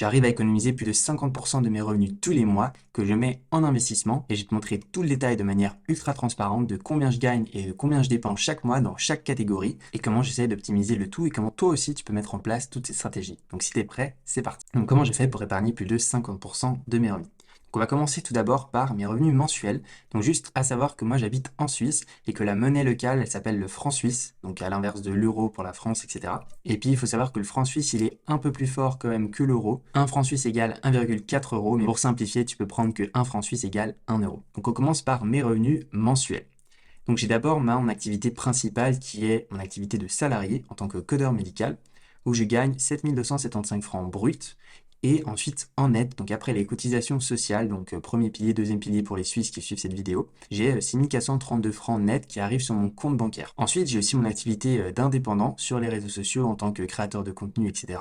j'arrive à économiser plus de 50% de mes revenus tous les mois que je mets en investissement et je vais te montrer tout le détail de manière ultra transparente de combien je gagne et de combien je dépense chaque mois dans chaque catégorie et comment j'essaie d'optimiser le tout et comment toi aussi tu peux mettre en place toutes ces stratégies. Donc si tu es prêt, c'est parti. Donc comment je fais pour épargner plus de 50% de mes revenus? Donc on va commencer tout d'abord par mes revenus mensuels. Donc juste à savoir que moi j'habite en Suisse et que la monnaie locale elle s'appelle le franc suisse, donc à l'inverse de l'euro pour la France, etc. Et puis il faut savoir que le franc suisse il est un peu plus fort quand même que l'euro. Un franc suisse égale 1,4 euros, mais pour simplifier tu peux prendre que 1 franc suisse égale 1 euro. Donc on commence par mes revenus mensuels. Donc j'ai d'abord mon activité principale qui est mon activité de salarié en tant que codeur médical où je gagne 7 275 francs bruts et ensuite en net, donc après les cotisations sociales, donc premier pilier, deuxième pilier pour les Suisses qui suivent cette vidéo, j'ai 6 432 francs net qui arrivent sur mon compte bancaire. Ensuite, j'ai aussi mon activité d'indépendant sur les réseaux sociaux en tant que créateur de contenu, etc.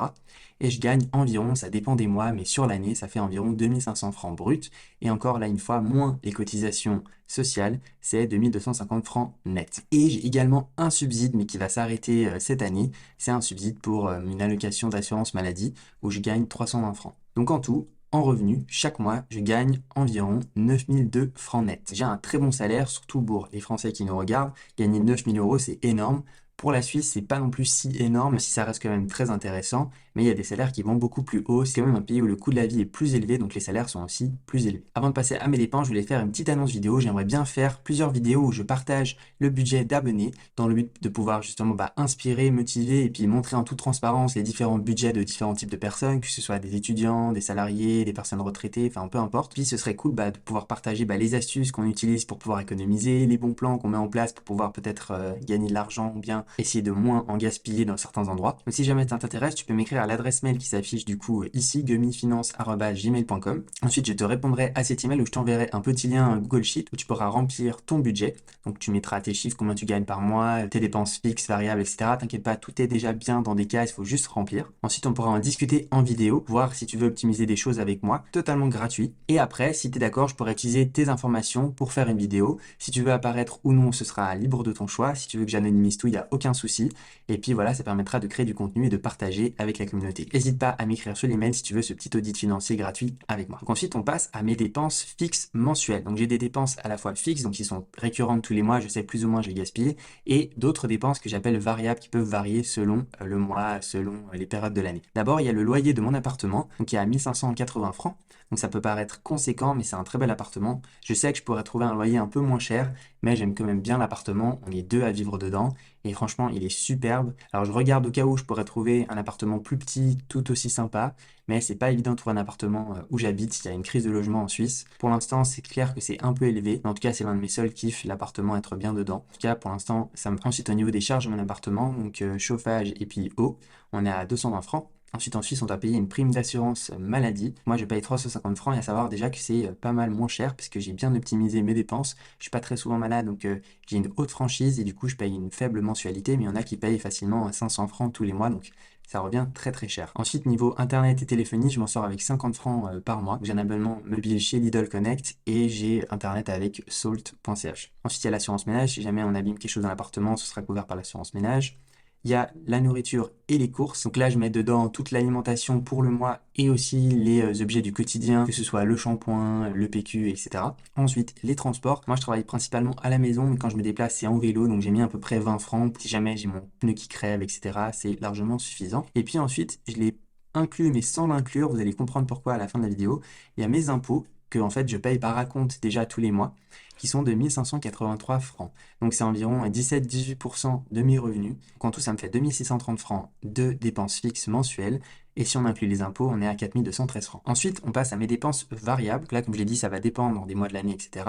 Et je gagne environ, ça dépend des mois, mais sur l'année, ça fait environ 2500 francs bruts. Et encore là, une fois, moins les cotisations sociales, c'est 2250 francs net. Et j'ai également un subside, mais qui va s'arrêter cette année. C'est un subside pour une allocation d'assurance maladie où je gagne 320 francs. Donc en tout, en revenu, chaque mois, je gagne environ 9002 francs net. J'ai un très bon salaire, surtout pour les Français qui nous regardent. Gagner 9000 euros, c'est énorme. Pour la Suisse, c'est pas non plus si énorme, si ça reste quand même très intéressant, mais il y a des salaires qui vont beaucoup plus haut. C'est quand même un pays où le coût de la vie est plus élevé, donc les salaires sont aussi plus élevés. Avant de passer à mes dépenses, je voulais faire une petite annonce vidéo. J'aimerais bien faire plusieurs vidéos où je partage le budget d'abonnés dans le but de pouvoir justement inspirer, motiver et puis montrer en toute transparence les différents budgets de différents types de personnes, que ce soit des étudiants, des salariés, des personnes retraitées, enfin peu importe. Puis ce serait cool de pouvoir partager les astuces qu'on utilise pour pouvoir économiser, les bons plans qu'on met en place pour pouvoir peut-être gagner de l'argent ou bien essayer de moins en gaspiller dans certains endroits. Donc si jamais ça t'intéresse, tu peux m'écrire à l'adresse mail qui s'affiche du coup ici, gumifinance@gmail.com. Ensuite, je te répondrai à cet email où je t'enverrai un petit lien Google Sheet où tu pourras remplir ton budget. Donc tu mettras tes chiffres, combien tu gagnes par mois, tes dépenses fixes, variables, etc. T'inquiète pas, tout est déjà bien dans des cases, il faut juste remplir. Ensuite, on pourra en discuter en vidéo, voir si tu veux optimiser des choses avec moi, totalement gratuit. Et après, si tu es d'accord, je pourrais utiliser tes informations pour faire une vidéo. Si tu veux apparaître ou non, ce sera libre de ton choix. Si tu veux que j'anonymise tout, il n'y a aucun souci. Et puis voilà, ça permettra de créer du contenu et de partager avec la communauté. N'hésite pas à m'écrire sur l'email si tu veux ce petit audit financier gratuit avec moi. Donc ensuite, on passe à mes dépenses fixes mensuelles. Donc j'ai des dépenses à la fois fixes, donc qui sont récurrentes tous les mois, je sais plus ou moins je vais gaspiller, et d'autres dépenses que j'appelle variables qui peuvent varier selon le mois, selon les périodes de l'année. D'abord, il y a le loyer de mon appartement, donc qui est à 1580 francs. Donc ça peut paraître conséquent, mais c'est un très bel appartement. Je sais que je pourrais trouver un loyer un peu moins cher, mais j'aime quand même bien l'appartement. On est deux à vivre dedans et franchement, il est superbe. Alors je regarde au cas où je pourrais trouver un appartement plus petit, tout aussi sympa, mais c'est pas évident de trouver un appartement où j'habite. Il y a une crise de logement en Suisse. Pour l'instant, c'est clair que c'est un peu élevé. Mais en tout cas, c'est l'un de mes seuls kiffs, l'appartement, être bien dedans. En tout cas, pour l'instant, ça me prend ensuite au niveau des charges de mon appartement, donc chauffage et puis eau. On est à 220 francs. Ensuite, en Suisse, on doit payer une prime d'assurance maladie. Moi, je paye 350 francs et à savoir déjà que c'est pas mal moins cher parce que j'ai bien optimisé mes dépenses. Je suis pas très souvent malade, donc j'ai une haute franchise et du coup, je paye une faible mensualité, mais il y en a qui payent facilement 500 francs tous les mois, donc ça revient très très cher. Ensuite, niveau internet et téléphonie, je m'en sors avec 50 francs par mois. J'ai un abonnement mobile chez Lidl Connect et j'ai internet avec salt.ch. Ensuite, il y a l'assurance ménage. Si jamais on abîme quelque chose dans l'appartement, ce sera couvert par l'assurance ménage. Il y a la nourriture et les courses. Donc là, je mets dedans toute l'alimentation pour le mois et aussi les objets du quotidien, que ce soit le shampoing, le PQ, etc. Ensuite, les transports. Moi, je travaille principalement à la maison, mais quand je me déplace, c'est en vélo. Donc j'ai mis à peu près 20 francs. Si jamais j'ai mon pneu qui crève, etc., c'est largement suffisant. Et puis ensuite, je l'ai inclus, mais sans l'inclure. Vous allez comprendre pourquoi à la fin de la vidéo. Il y a mes impôts que en fait je paye par acompte déjà tous les mois, qui sont de 1583 francs. Donc c'est environ 17-18% de mes revenus. Donc en tout, ça me fait 2630 francs de dépenses fixes mensuelles. Et si on inclut les impôts, on est à 4213 francs. Ensuite, on passe à mes dépenses variables. Là, comme je l'ai dit, ça va dépendre des mois de l'année, etc.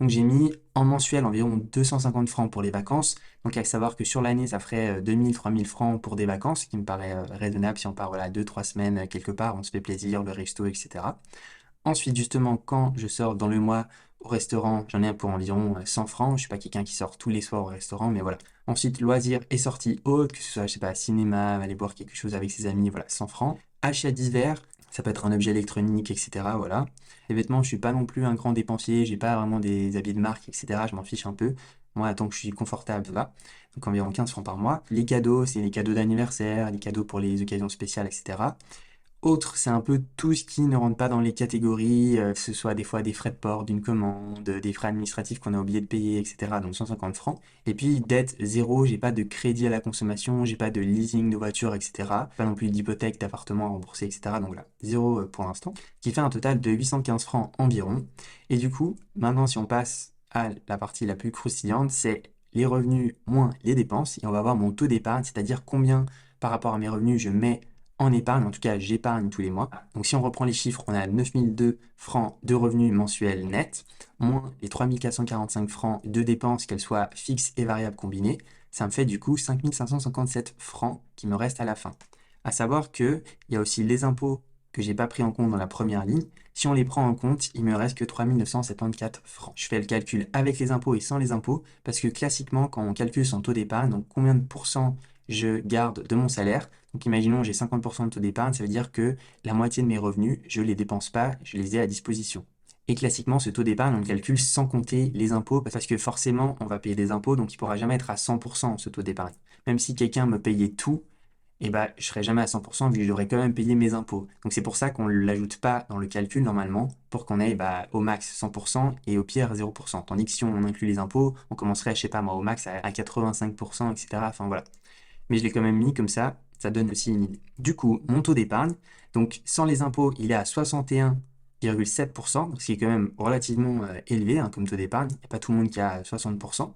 Donc j'ai mis en mensuel environ 250 francs pour les vacances. Donc à savoir que sur l'année, ça ferait 2000-3000 francs pour des vacances, ce qui me paraît raisonnable si on part 2-3 semaines quelque part, on se fait plaisir, le resto, etc. Ensuite, justement, quand je sors dans le mois au restaurant, j'en ai un pour environ 100 francs. Je ne suis pas quelqu'un qui sort tous les soirs au restaurant, mais voilà. Ensuite, loisirs et sorties autres, que ce soit, je sais pas, cinéma, aller boire quelque chose avec ses amis, voilà, 100 francs. Achats divers, ça peut être un objet électronique, etc. Voilà. Les vêtements, je suis pas non plus un grand dépensier, j'ai pas vraiment des habits de marque, etc. Je m'en fiche un peu. Moi, tant que je suis confortable, ça va. Donc environ 15 francs par mois. Les cadeaux, c'est les cadeaux d'anniversaire, les cadeaux pour les occasions spéciales, etc. Autre, c'est un peu tout ce qui ne rentre pas dans les catégories, que ce soit des fois des frais de port d'une commande, des frais administratifs qu'on a oublié de payer, etc. Donc 150 francs. Et puis dette zéro, j'ai pas de crédit à la consommation, j'ai pas de leasing de voiture, etc. Pas non plus d'hypothèque, d'appartement à rembourser, etc. Donc là, zéro pour l'instant. Qui fait un total de 815 francs environ. Et du coup, maintenant si on passe à la partie la plus croustillante, c'est les revenus moins les dépenses. Et on va voir mon taux d'épargne, c'est-à-dire combien par rapport à mes revenus je mets en épargne, en tout cas j'épargne tous les mois. Donc si on reprend les chiffres, on a 9002 francs de revenus mensuels nets, moins les 3445 francs de dépenses, qu'elles soient fixes et variables combinées, ça me fait du coup 5557 francs qui me restent à la fin. À savoir qu'il y a aussi les impôts que j'ai pas pris en compte dans la première ligne. Si on les prend en compte, il me reste que 3974 francs. Je fais le calcul avec les impôts et sans les impôts, parce que classiquement, quand on calcule son taux d'épargne, donc combien de pourcents je garde de mon salaire, donc imaginons j'ai 50% de taux d'épargne, ça veut dire que la moitié de mes revenus, je ne les dépense pas, je les ai à disposition. Et classiquement, ce taux d'épargne, on le calcule sans compter les impôts, parce que forcément, on va payer des impôts, donc il ne pourra jamais être à 100% ce taux d'épargne. Même si quelqu'un me payait tout, eh ben, je ne serais jamais à 100% vu que j'aurais quand même payé mes impôts. Donc c'est pour ça qu'on ne l'ajoute pas dans le calcul normalement, pour qu'on ait au max 100% et au pire 0%. Tandis que si on inclut les impôts, on commencerait, je sais pas moi, au max à 85%, etc. Enfin voilà. Mais je l'ai quand même mis comme ça donne aussi une idée. Du coup, mon taux d'épargne, donc sans les impôts, il est à 61,7%, ce qui est quand même relativement élevé hein, comme taux d'épargne. Il n'y a pas tout le monde qui a 60%.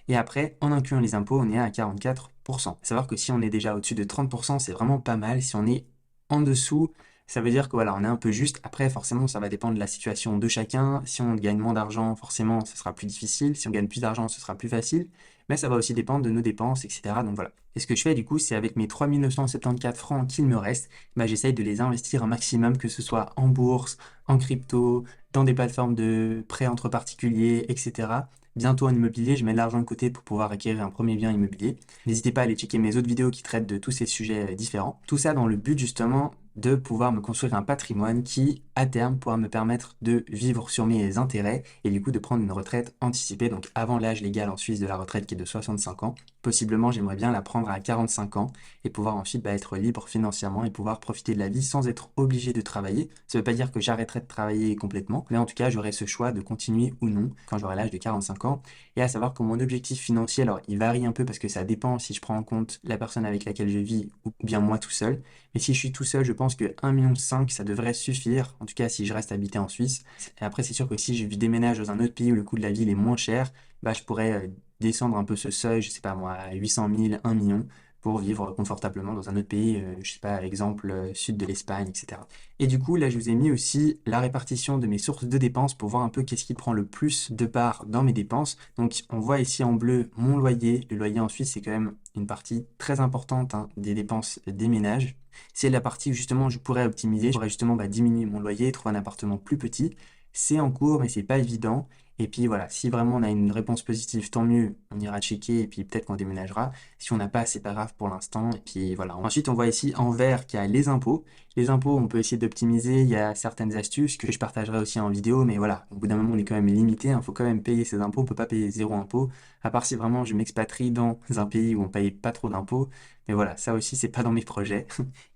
Et après, en incluant les impôts, on est à 44%. À savoir que si on est déjà au-dessus de 30%, c'est vraiment pas mal. Si on est en dessous, ça veut dire que voilà, on est un peu juste. Après, forcément, ça va dépendre de la situation de chacun. Si on gagne moins d'argent, forcément, ce sera plus difficile. Si on gagne plus d'argent, ce sera plus facile. Mais ça va aussi dépendre de nos dépenses, etc. Donc voilà. Et ce que je fais du coup, c'est avec mes 3974 francs qu'il me reste, j'essaye de les investir un maximum, que ce soit en bourse, en crypto, dans des plateformes de prêts entre particuliers, etc. Bientôt en immobilier, je mets de l'argent de côté pour pouvoir acquérir un premier bien immobilier. N'hésitez pas à aller checker mes autres vidéos qui traitent de tous ces sujets différents. Tout ça dans le but justement de pouvoir me construire un patrimoine qui, à terme, pourra me permettre de vivre sur mes intérêts et du coup de prendre une retraite anticipée, donc avant l'âge légal en Suisse de la retraite qui est de 65 ans. Possiblement, j'aimerais bien la prendre à 45 ans et pouvoir ensuite être libre financièrement et pouvoir profiter de la vie sans être obligé de travailler. Ça ne veut pas dire que j'arrêterai de travailler complètement, mais en tout cas, j'aurai ce choix de continuer ou non quand j'aurai l'âge de 45 ans. Et à savoir que mon objectif financier, alors il varie un peu parce que ça dépend si je prends en compte la personne avec laquelle je vis ou bien moi tout seul. Mais si je suis tout seul, je pense que 1,5 million, ça devrait suffire. En tout cas, si je reste habité en Suisse. Et après, c'est sûr que si je déménage dans un autre pays où le coût de la vie est moins cher, je pourrais descendre un peu ce seuil, je sais pas moi, à 800 000, 1 million, pour vivre confortablement dans un autre pays, je sais pas, exemple sud de l'Espagne, etc. Et du coup, là, je vous ai mis aussi la répartition de mes sources de dépenses pour voir un peu qu'est-ce qui prend le plus de part dans mes dépenses. Donc, on voit ici en bleu mon loyer. Le loyer en Suisse, c'est quand même une partie très importante hein, des dépenses des ménages. C'est la partie où justement je pourrais optimiser, je pourrais justement diminuer mon loyer, trouver un appartement plus petit. C'est en cours, mais c'est pas évident. Et puis voilà, si vraiment on a une réponse positive, tant mieux, on ira checker et puis peut-être qu'on déménagera. Si on n'a pas, c'est pas grave pour l'instant. Et puis voilà. Ensuite, on voit ici en vert qu'il y a les impôts. Les impôts, on peut essayer d'optimiser. Il y a certaines astuces que je partagerai aussi en vidéo, mais voilà, au bout d'un moment, on est quand même limité. Il faut quand même payer ses impôts. On peut pas payer zéro impôt, à part si vraiment je m'expatrie dans un pays où on paye pas trop d'impôts. Mais voilà, ça aussi, c'est pas dans mes projets.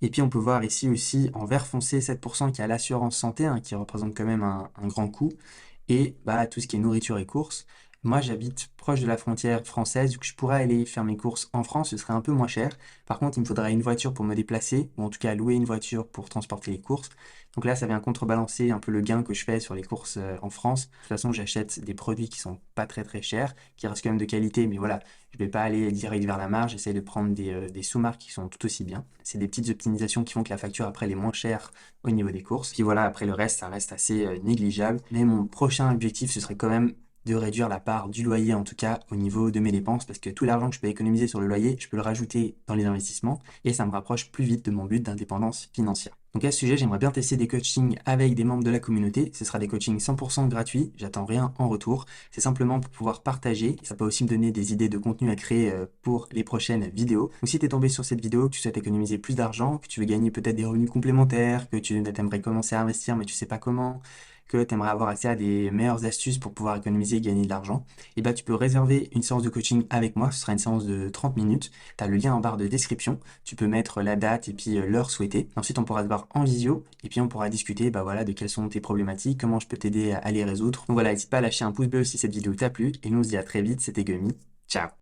Et puis, on peut voir ici aussi en vert foncé 7% qui a l'assurance santé, hein, qui représente quand même un grand coût et tout ce qui est nourriture et courses. Moi, j'habite proche de la frontière française, donc je pourrais aller faire mes courses en France, ce serait un peu moins cher. Par contre, il me faudrait une voiture pour me déplacer, ou en tout cas louer une voiture pour transporter les courses. Donc là, ça vient contrebalancer un peu le gain que je fais sur les courses en France. De toute façon, j'achète des produits qui sont pas très très chers, qui restent quand même de qualité, mais voilà, je vais pas aller direct vers la marge, j'essaie de prendre des sous-marques qui sont tout aussi bien. C'est des petites optimisations qui font que la facture après elle est moins chère au niveau des courses. Puis voilà, après le reste, ça reste assez négligeable. Mais mon prochain objectif, ce serait quand même de réduire la part du loyer, en tout cas au niveau de mes dépenses, parce que tout l'argent que je peux économiser sur le loyer, je peux le rajouter dans les investissements et ça me rapproche plus vite de mon but d'indépendance financière. Donc à ce sujet, j'aimerais bien tester des coachings avec des membres de la communauté. Ce sera des coachings 100% gratuits, j'attends rien en retour. C'est simplement pour pouvoir partager. Ça peut aussi me donner des idées de contenu à créer pour les prochaines vidéos. Donc si tu es tombé sur cette vidéo, que tu souhaites économiser plus d'argent, que tu veux gagner peut-être des revenus complémentaires, que tu aimerais commencer à investir mais tu sais pas comment, que tu aimerais avoir accès à des meilleures astuces pour pouvoir économiser et gagner de l'argent, et bah tu peux réserver une séance de coaching avec moi. Ce sera une séance de 30 minutes. Tu as le lien en barre de description. Tu peux mettre la date et puis l'heure souhaitée. Ensuite, on pourra se voir en visio et puis on pourra discuter bah voilà, de quelles sont tes problématiques, comment je peux t'aider à les résoudre. Donc voilà, n'hésite pas à lâcher un pouce bleu si cette vidéo t'a plu et nous on se dit à très vite. C'était Gummy. Ciao!